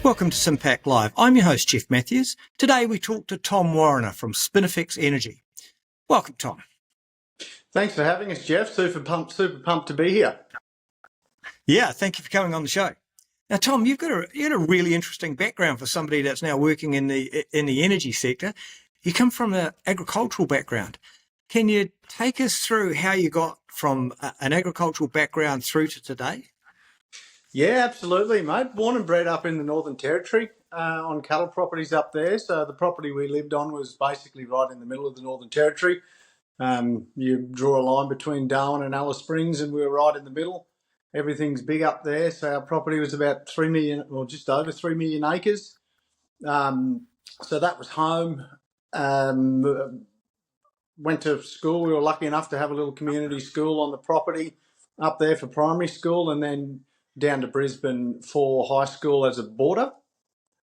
Welcome to SIM-PAC Live. I'm your host, Jeff Matthews. Today we talk to Tom Warriner from Spinifex Energy. Welcome, Tom. Thanks for having us, Jeff. Super pumped to be here. Yeah, thank you for coming on the show. Now, Tom, you had a really interesting background for somebody that's now working in the energy sector. You come from an agricultural background. Can you take us through how you got from an agricultural background through to today? Yeah, absolutely, mate. Born and bred up in the Northern Territory on cattle properties up there. So the property we lived on was basically right in the middle of the Northern Territory. You draw a line between Darwin and Alice Springs, and we were right in the middle. Everything's big up there. So our property was about 3 million, or just over 3 million acres. So that was home. Went to school. We were lucky enough to have a little community school on the property up there for primary school, and then down to Brisbane for high school as a boarder.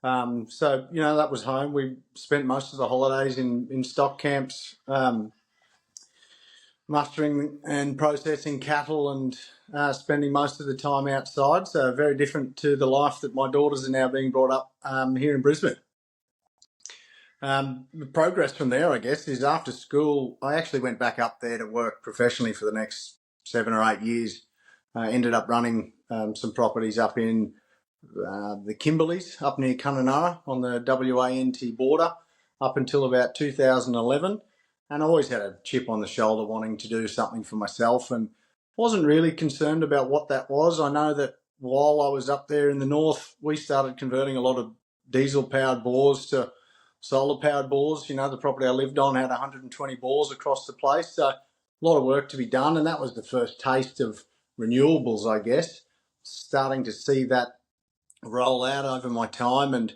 So, that was home. We spent most of the holidays in stock camps, mustering and processing cattle and spending most of the time outside. So very different to the life that my daughters are now being brought up here in Brisbane. The progress from there, I guess, is after school, I actually went back up there to work professionally for the next 7 or 8 years. I ended up running some properties up in the Kimberleys, up near Kununurra on the WA-NT border, up until about 2011. And I always had a chip on the shoulder wanting to do something for myself and wasn't really concerned about what that was. I know that while I was up there in the north, we started converting a lot of diesel-powered bores to solar-powered bores. The property I lived on had 120 bores across the place. So a lot of work to be done, and that was the first taste of renewables, I guess. Starting to see that roll out over my time. And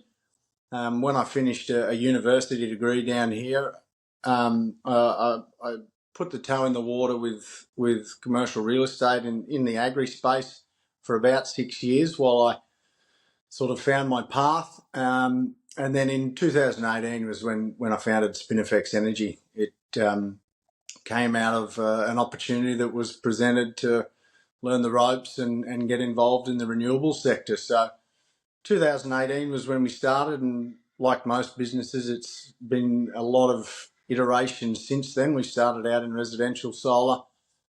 when I finished a university degree down here, I put the toe in the water with commercial real estate in the agri space for about 6 years while I sort of found my path. And then in 2018 was when I founded Spinifex Energy. It came out of an opportunity that was presented to learn the ropes and get involved in the renewable sector. So 2018 was when we started, and like most businesses, it's been a lot of iterations since then. We started out in residential solar,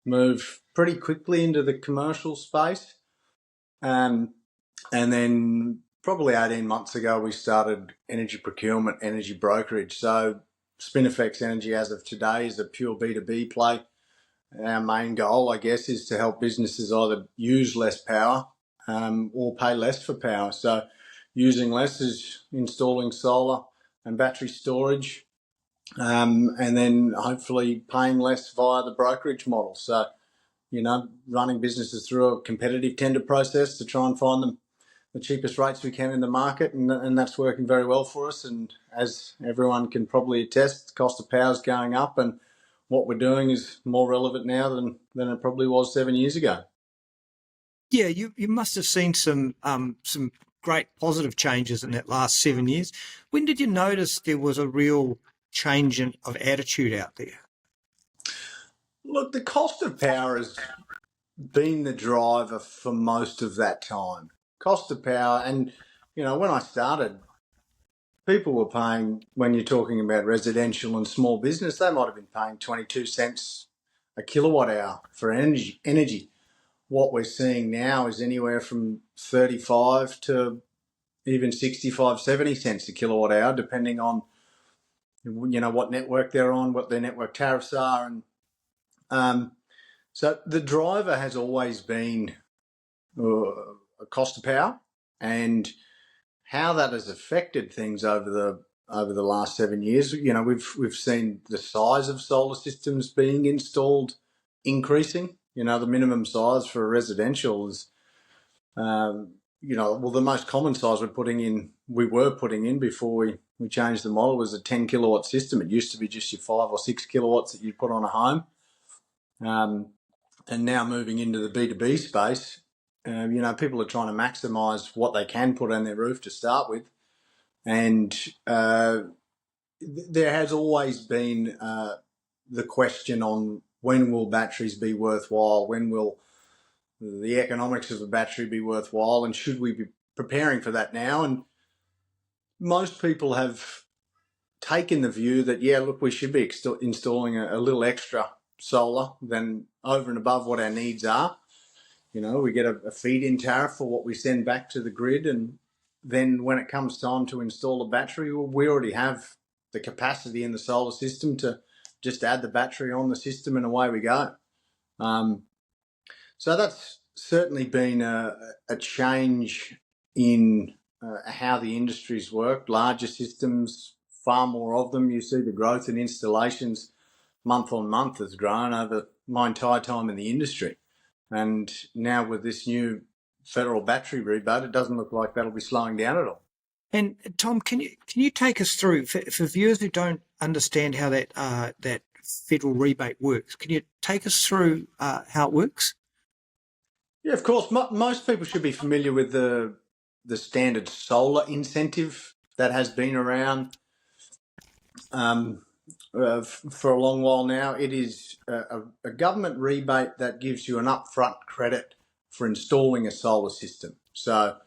moved pretty quickly into the commercial space, and then probably 18 months ago we started energy procurement, energy brokerage. So Spinifex Energy as of today is a pure B2B play. Our main goal, I guess, is to help businesses either use less power or pay less for power. So using less is installing solar and battery storage, and then hopefully paying less via the brokerage model. So, running businesses through a competitive tender process to try and find them the cheapest rates we can in the market, and that's working very well for us. And as everyone can probably attest, the cost of power is going up, and what we're doing is more relevant now than it probably was 7 years ago. Yeah, you must have seen some great positive changes in that last 7 years. When did you notice there was a real change of attitude out there? Look, the cost of power has been the driver for most of that time. Cost of power, and when I started, people were paying, when you're talking about residential and small business, they might have been paying 22 cents a kilowatt hour for energy. What we're seeing now is anywhere from 35 to even 65, 70 cents a kilowatt hour, depending on, what network they're on, what their network tariffs are. And so the driver has always been a cost of power, and how that has affected things over the last 7 years. We've seen the size of solar systems being installed increasing. The minimum size for a residential is, the most common size we were putting in before we changed the model was a 10 kilowatt system. It used to be just your 5 or 6 kilowatts that you'd put on a home. And now moving into the B2B space, people are trying to maximise what they can put on their roof to start with. And there has always been the question on when will batteries be worthwhile, when will the economics of a battery be worthwhile, and should we be preparing for that now? And most people have taken the view that, yeah, look, we should be installing a little extra solar than over and above what our needs are. You know, we get a feed-in tariff for what we send back to the grid, and then when it comes time to install a battery, well, we already have the capacity in the solar system to just add the battery on the system and away we go. So that's certainly been a change in how the industry's worked. Larger systems, far more of them. You see the growth in installations month on month has grown over my entire time in the industry. And now with this new federal battery rebate, it doesn't look like that'll be slowing down at all. And Tom, can you take us through for viewers who don't understand how that federal rebate works? Can you take us through how it works? Yeah, of course. Most people should be familiar with the standard solar incentive that has been around for a long while now. It is a government rebate that gives you an upfront credit for installing a solar system. So,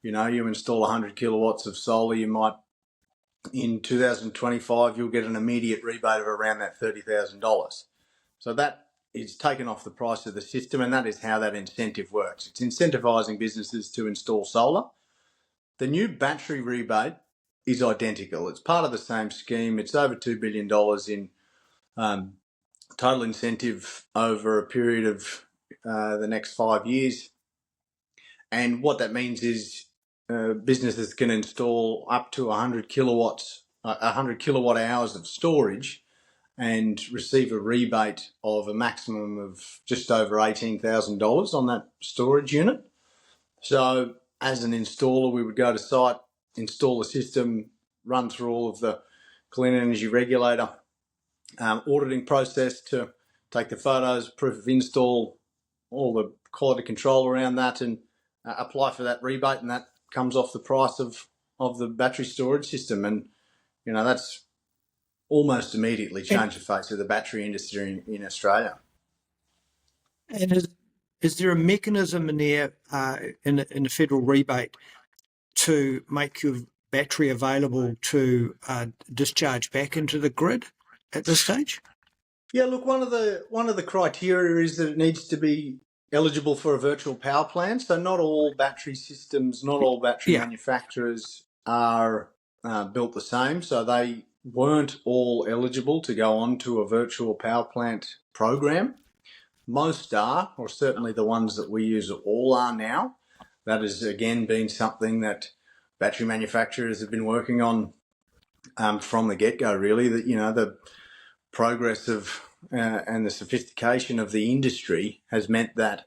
you know, you install 100 kilowatts of solar, you might, in 2025, you'll get an immediate rebate of around that $30,000. So that is taken off the price of the system, and that is how that incentive works. It's incentivizing businesses to install solar. The new battery rebate is identical. It's part of the same scheme. It's over $2 billion in total incentive over a period of the next 5 years. And what that means is businesses can install up to 100 kilowatts, 100 kilowatt hours of storage and receive a rebate of a maximum of just over $18,000 on that storage unit. So as an installer, we would go to site, install the system, run through all of the Clean Energy Regulator auditing process to take the photos, proof of install, all the quality control around that, and apply for that rebate, and that comes off the price of the battery storage system. And, you know, that's almost immediately changed the face of the battery industry in Australia. And is there a mechanism in there in the federal rebate to make your battery available to discharge back into the grid at this stage? Yeah, look, one of the criteria is that it needs to be eligible for a virtual power plant. So not all battery systems, not all battery manufacturers are built the same. So they weren't all eligible to go on to a virtual power plant program. Most are, or certainly the ones that we use all are now. That has again been something that battery manufacturers have been working on from the get-go, really. That, you know, the progress of and the sophistication of the industry has meant that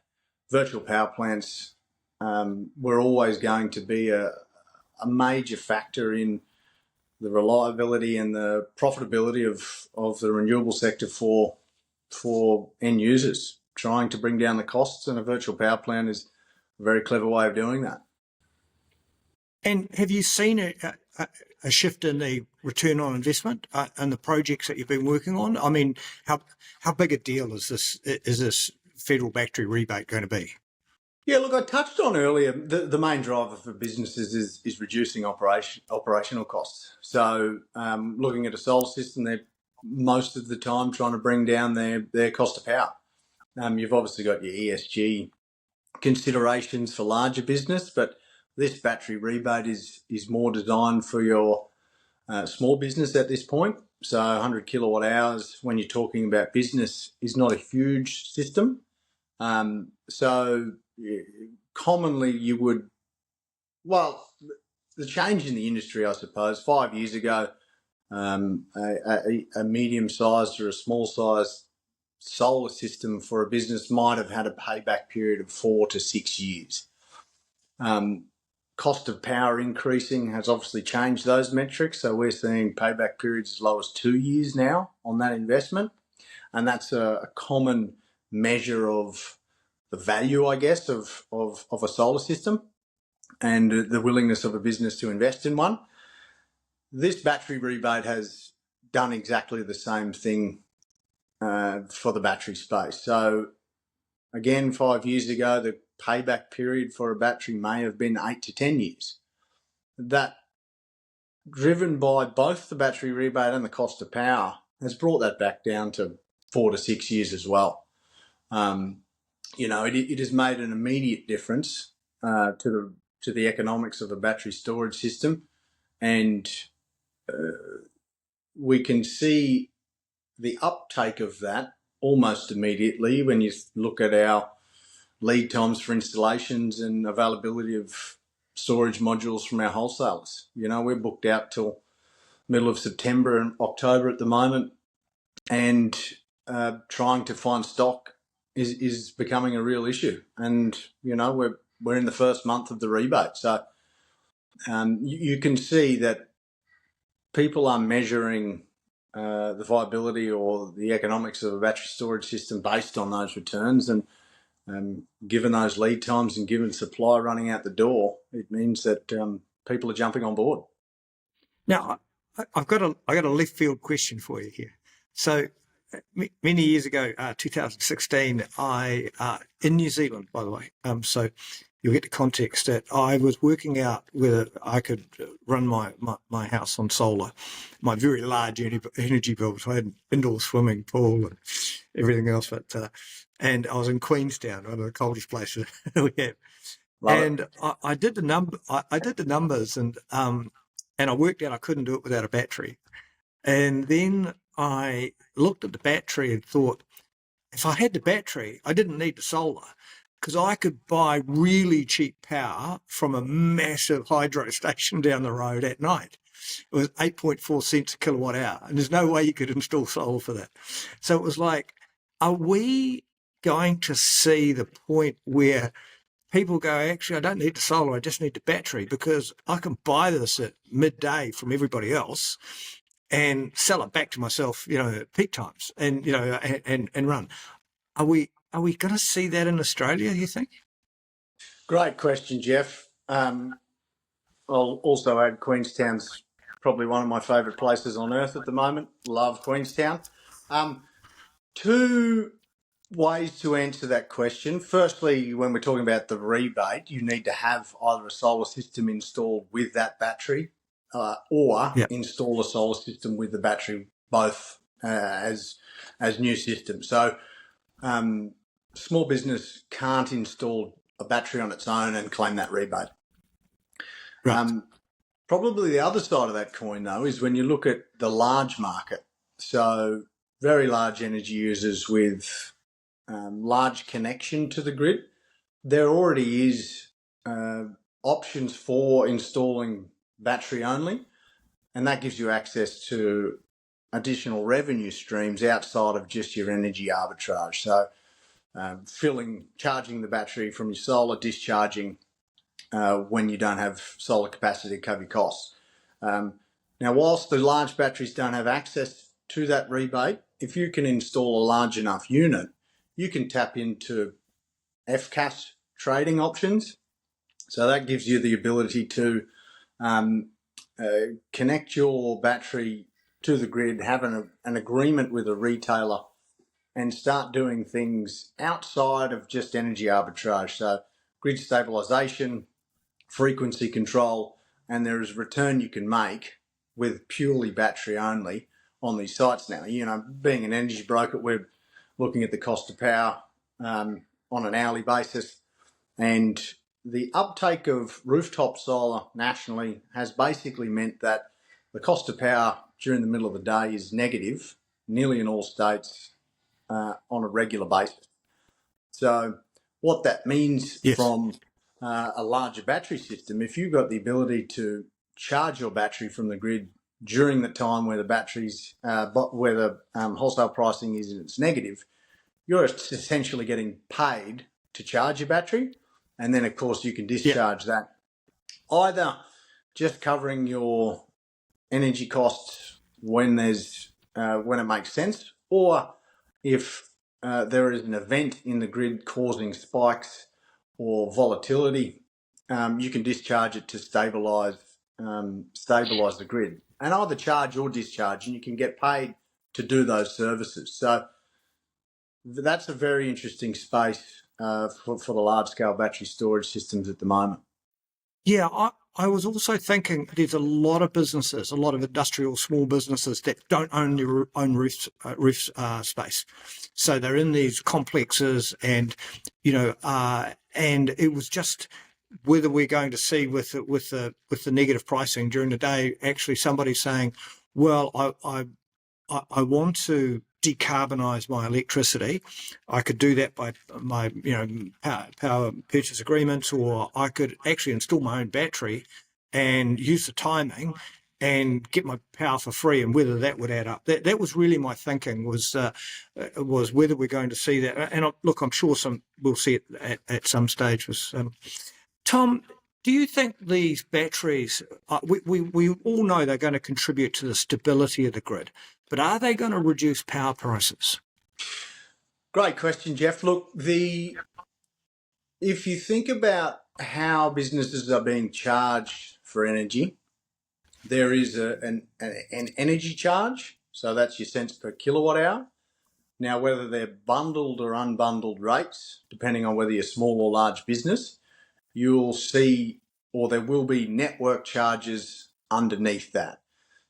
virtual power plants were always going to be a major factor in the reliability and the profitability of the renewable sector for end users, trying to bring down the costs, and a virtual power plant is a very clever way of doing that. And have you seen a shift in the return on investment and the projects that you've been working on? I mean, how big a deal is this federal battery rebate going to be? Yeah, look, I touched on earlier, the main driver for businesses is reducing operational costs. So looking at a solar system, they're most of the time trying to bring down their cost of power. You've obviously got your ESG considerations for larger business, but this battery rebate is more designed for your small business at this point. So 100 kilowatt hours, when you're talking about business, is not a huge system. So commonly you would, well, the change in the industry, I suppose, 5 years ago, a medium-sized or a small-sized solar system for a business might have had a payback period of 4 to 6 years. Cost of power increasing has obviously changed those metrics. So we're seeing payback periods as low as 2 years now on that investment. And that's a common measure of the value, I guess, of a solar system and the willingness of a business to invest in one. This battery rebate has done exactly the same thing for the battery space. So again, 5 years ago, the payback period for a battery may have been 8 to 10 years. That driven by both the battery rebate and the cost of power, has brought that back down to 4 to 6 years as well. It has made an immediate difference to the economics of a battery storage system, and we can see the uptake of that almost immediately when you look at our lead times for installations and availability of storage modules from our wholesalers. We're booked out till middle of September and October at the moment, and trying to find stock is becoming a real issue. And we're in the first month of the rebate, so you can see that people are measuring the viability or the economics of a battery storage system based on those returns, and given those lead times and given supply running out the door, it means that people are jumping on board. Now, I got a left field question for you here. So many years ago, 2016, in New Zealand, by the way. So you'll get the context that I was working out whether I could run my house on solar, my very large energy bill. So I had an indoor swimming pool and everything else, and I was in Queenstown, one of the coldest places we have. And I did the numbers, and I worked out I couldn't do it without a battery. And then I looked at the battery and thought, if I had the battery, I didn't need the solar, because I could buy really cheap power from a massive hydro station down the road at night. It was 8.4 cents a kilowatt hour, and there's no way you could install solar for that. So it was like, are we going to see the point where people go, actually, I don't need the solar, I just need the battery, because I can buy this at midday from everybody else and sell it back to myself, at peak times, and and run. Are we going to see that in Australia, you think? Great question, Jeff. I'll also add Queenstown's probably one of my favourite places on earth at the moment. Love Queenstown. Two ways to answer that question. Firstly, when we're talking about the rebate, you need to have either a solar system installed with that battery or install a solar system with the battery, both as new systems. So small business can't install a battery on its own and claim that rebate. Right. Probably the other side of that coin, though, is when you look at the large market. So very large energy users with large connection to the grid, there already is options for installing battery only, and that gives you access to additional revenue streams outside of just your energy arbitrage. So charging the battery from your solar, discharging when you don't have solar capacity to cover your costs. Now, whilst the large batteries don't have access to that rebate, if you can install a large enough unit, you can tap into FCAS trading options. So that gives you the ability to connect your battery to the grid, have an agreement with a retailer, and start doing things outside of just energy arbitrage. So grid stabilization, frequency control, and there is return you can make with purely battery only on these sites now. Being an energy broker, we're looking at the cost of power on an hourly basis, and the uptake of rooftop solar nationally has basically meant that the cost of power during the middle of the day is negative, nearly in all states, on a regular basis. So what that means from a larger battery system, if you've got the ability to charge your battery from the grid during the time where the batteries, where the wholesale pricing is it's negative, you're essentially getting paid to charge your battery, and then of course you can discharge that, either just covering your energy costs when it makes sense, or if there is an event in the grid causing spikes or volatility, you can discharge it to stabilise the grid, and either charge or discharge, and you can get paid to do those services. So that's a very interesting space for the large-scale battery storage systems at the moment. Yeah, I was also thinking there's a lot of businesses, a lot of industrial small businesses that don't own their own roof space. So they're in these complexes and, and it was just whether we're going to see with the negative pricing during the day, actually somebody saying, well, I want to decarbonize my electricity. I could do that by my power purchase agreements, or I could actually install my own battery and use the timing and get my power for free, and whether that would add up. That was really my thinking, was whether we're going to see that. And look, I'm sure we'll see it at some stage. Tom, do you think these batteries, we all know they're going to contribute to the stability of the grid, but are they going to reduce power prices? Great question, Jeff. Look, if you think about how businesses are being charged for energy, there is an energy charge, so that's your cents per kilowatt hour. Now, whether they're bundled or unbundled rates, depending on whether you're small or large business, you'll see, or there will be network charges underneath that.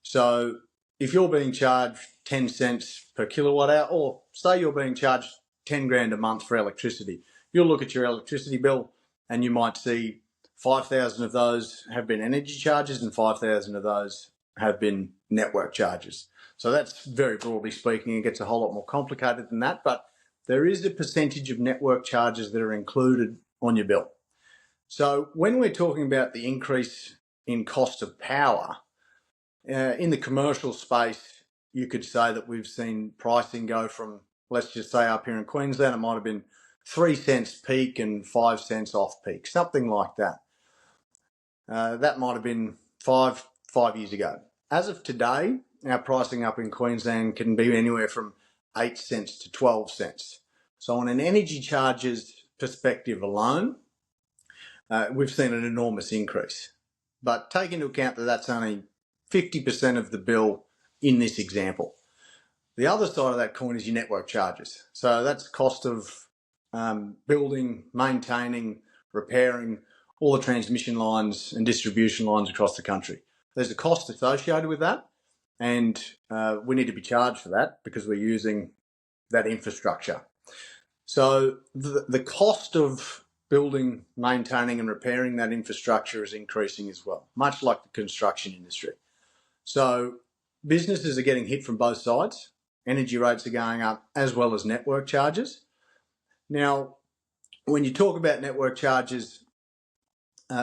So if you're being charged 10 cents per kilowatt hour, or say you're being charged 10 grand a month for electricity, you'll look at your electricity bill and you might see 5,000 of those have been energy charges and 5,000 of those have been network charges. So that's very broadly speaking. It gets a whole lot more complicated than that, but there is a percentage of network charges that are included on your bill. So when we're talking about the increase in cost of power, in the commercial space, you could say that we've seen pricing go from, let's just say up here in Queensland, it might have been 3 cents peak and 5 cents off peak, something like that. That might have been five years ago. As of today, our pricing up in Queensland can be anywhere from 8 cents to 12 cents. So on an energy charges perspective alone, we've seen an enormous increase. But take into account that that's only 50% of the bill in this example. The other side of that coin is your network charges. So that's the cost of building, maintaining, repairing all the transmission lines and distribution lines across the country. There's a cost associated with that, and we need to be charged for that because we're using that infrastructure. So the cost of building, maintaining and repairing that infrastructure is increasing as well, much like the construction industry. So businesses are getting hit from both sides. Energy rates are going up as well as network charges. Now, when you talk about network charges,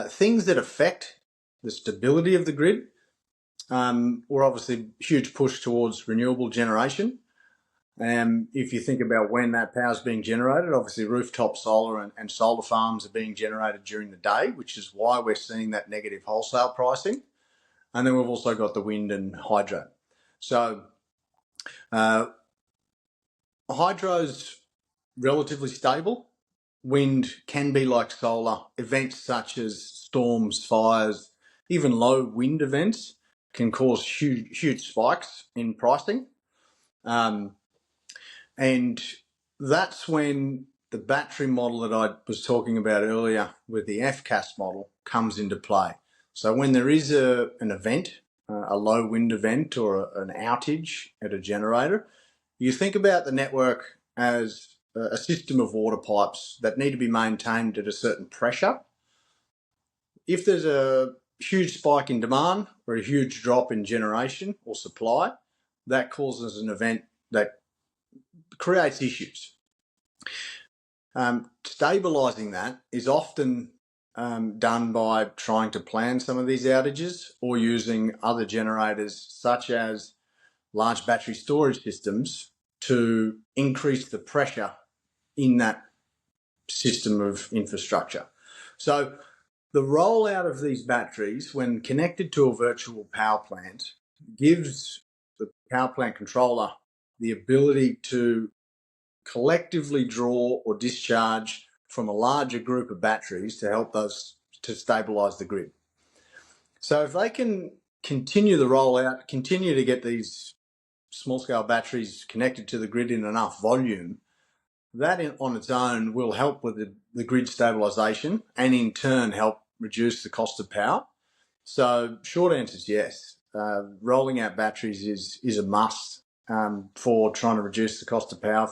things that affect the stability of the grid, we're obviously huge push towards renewable generation. If you think about when that power is being generated, obviously rooftop solar and solar farms are being generated during the day, which is why we're seeing that negative wholesale pricing. And then we've also got the wind and hydro. So hydro's relatively stable. Wind can be like solar. Events such as storms, fires, even low wind events can cause huge spikes in pricing. And that's when the battery model that I was talking about earlier with the FCAS model comes into play. So when there is an event, a low wind event or an outage at a generator, you think about the network as a system of water pipes that need to be maintained at a certain pressure. If there's a huge spike in demand or a huge drop in generation or supply, that causes an event that creates issues. Stabilising that is often done by trying to plan some of these outages or using other generators such as large battery storage systems to increase the pressure in that system of infrastructure. So the rollout of these batteries, when connected to a virtual power plant, gives the power plant controller the ability to collectively draw or discharge from a larger group of batteries to help those to stabilise the grid. So if they can continue the rollout, continue to get these small-scale batteries connected to the grid in enough volume, that on its own will help with the grid stabilisation and in turn help reduce the cost of power. So short answer is yes. Rolling out batteries is a must for trying to reduce the cost of power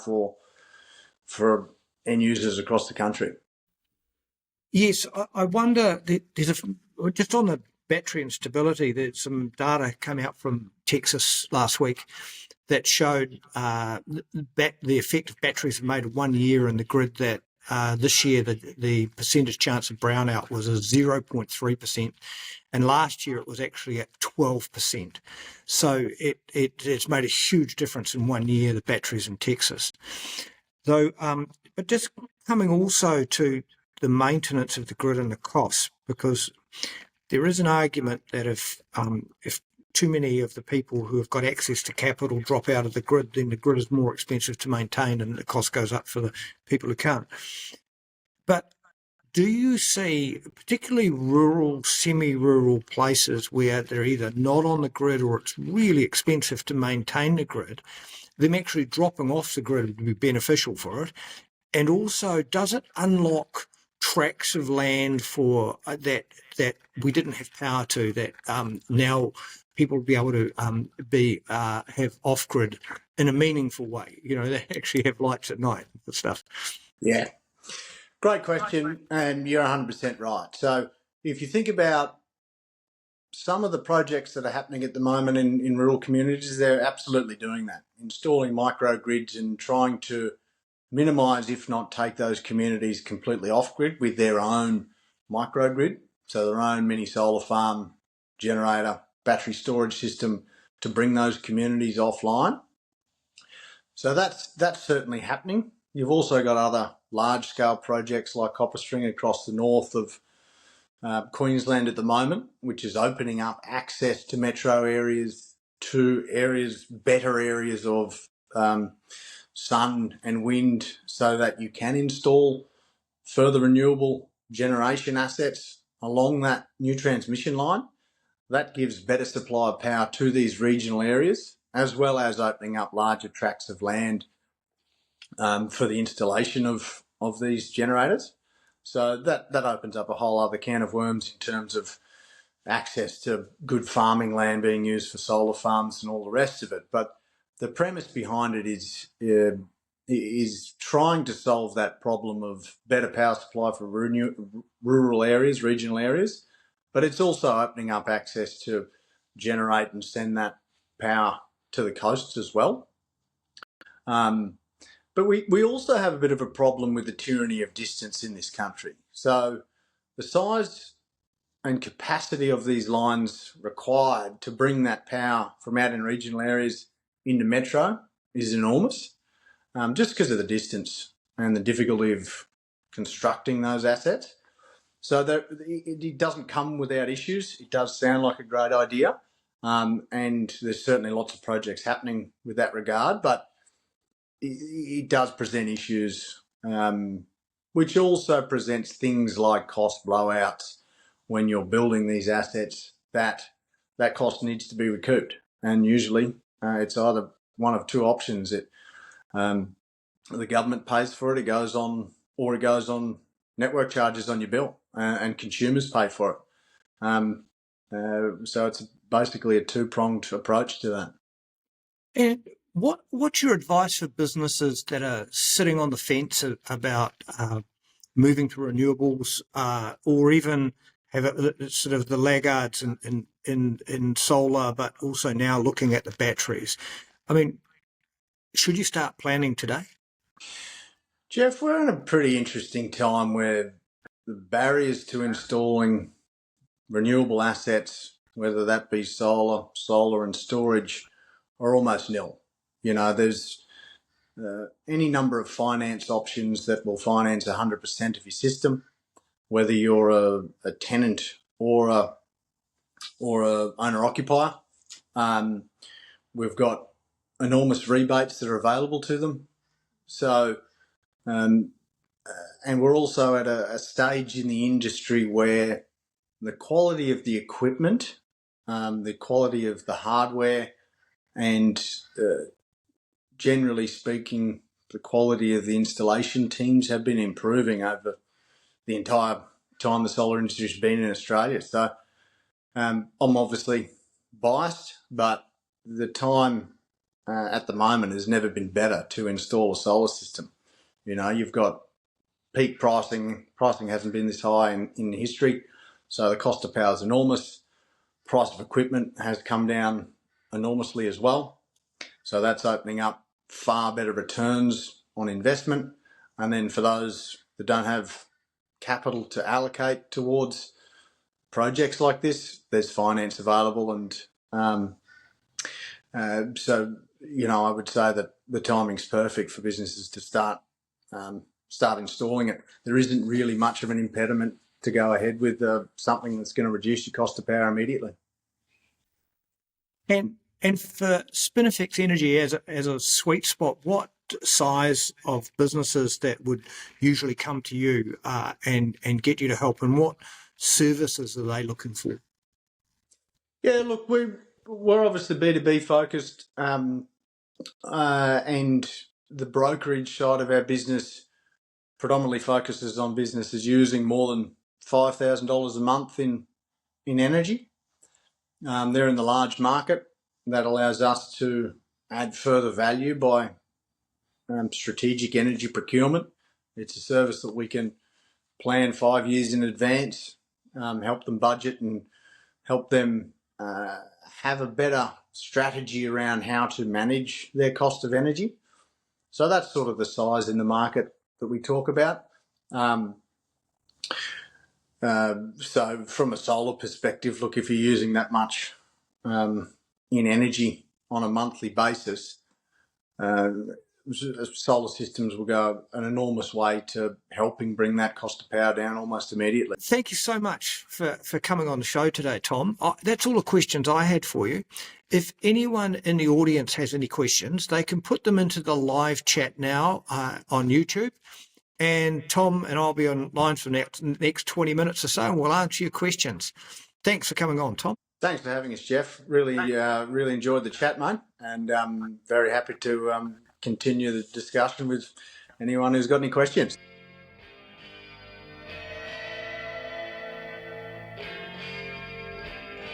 for end users across the country. Yes, I wonder, just on the battery and stability, there's some data come out from Texas last week that showed the effect of batteries have made 1 year in the grid, that this year the percentage chance of brownout was a 0.3%, and last year it was actually at 12%. So it's made a huge difference in 1 year, the batteries in Texas. Though, but just coming also to the maintenance of the grid and the costs, because there is an argument that if too many of the people who have got access to capital drop out of the grid, then the grid is more expensive to maintain and the cost goes up for the people who can't. But do you see, particularly rural, semi-rural places where they're either not on the grid or it's really expensive to maintain the grid, them actually dropping off the grid would be beneficial for it? And also, does it unlock tracts of land for that we didn't have power to, that now people will be able to have off grid in a meaningful way? They actually have lights at night and stuff. Yeah, great question, and you're 100% right. So if you think about some of the projects that are happening at the moment in rural communities, they're absolutely doing that, installing microgrids and trying to minimise, if not take those communities completely off-grid with their own microgrid, so their own mini solar farm, generator, battery storage system to bring those communities offline. So that's certainly happening. You've also got other large-scale projects like Copper String across the north of Queensland at the moment, which is opening up access to metro areas, to better areas of sun and wind, so that you can install further renewable generation assets along that new transmission line. That gives better supply of power to these regional areas, as well as opening up larger tracts of land for the installation of these generators. So that opens up a whole other can of worms in terms of access to good farming land being used for solar farms and all the rest of it. But the premise behind it is trying to solve that problem of better power supply for rural areas, regional areas, but it's also opening up access to generate and send that power to the coasts as well. But we also have a bit of a problem with the tyranny of distance in this country. So the size and capacity of these lines required to bring that power from out in regional areas into metro is enormous, just because of the distance and the difficulty of constructing those assets. So it doesn't come without issues. It does sound like a great idea, and there's certainly lots of projects happening with that regard, but it does present issues, which also presents things like cost blowouts when you're building these assets. That cost needs to be recouped, and usually it's either one of two options: the government pays for it, it goes on network charges on your bill, and consumers pay for it. So it's basically a two-pronged approach to that. And what's your advice for businesses that are sitting on the fence about moving to renewables, or even have sort of the laggards in solar, but also now looking at the batteries? I mean, should you start planning today? Jeff, we're in a pretty interesting time where the barriers to installing renewable assets, whether that be solar and storage, are almost nil. There's any number of finance options that will finance 100% of your system, whether you're a tenant or a owner occupier. We've got enormous rebates that are available to them. So, and we're also at a stage in the industry where the quality of the equipment, the quality of the hardware, and generally speaking, the quality of the installation teams have been improving over the entire time the solar industry has been in Australia. So I'm obviously biased, but the time at the moment has never been better to install a solar system. You know, you've got peak pricing. Pricing hasn't been this high in history, so the cost of power is enormous. Price of equipment has come down enormously as well. So that's opening up far better returns on investment. And then for those that don't have capital to allocate towards projects like this, there's finance available. And so, you know, I would say that the timing's perfect for businesses to start installing it. There isn't really much of an impediment to go ahead with something that's going to reduce your cost of power immediately. And for Spinifex Energy as a sweet spot, what size of businesses that would usually come to you and get you to help, and what services are they looking for? Yeah, look, we're obviously B2B focused, and the brokerage side of our business predominantly focuses on businesses using more than $5,000 a month in energy. They're in the large market. That allows us to add further value by strategic energy procurement. It's a service that we can plan 5 years in advance, help them budget and help them have a better strategy around how to manage their cost of energy. So that's sort of the size in the market that we talk about. So from a solar perspective, look, if you're using that much in energy on a monthly basis, solar systems will go an enormous way to helping bring that cost of power down almost immediately. Thank you so much for coming on the show today, Tom. That's all the questions I had for you. If anyone in the audience has any questions, they can put them into the live chat now on YouTube. And Tom and I'll be online for the next 20 minutes or so, and we'll answer your questions. Thanks for coming on, Tom. Thanks for having us, Jeff. Really enjoyed the chat, mate, and very happy to continue the discussion with anyone who's got any questions.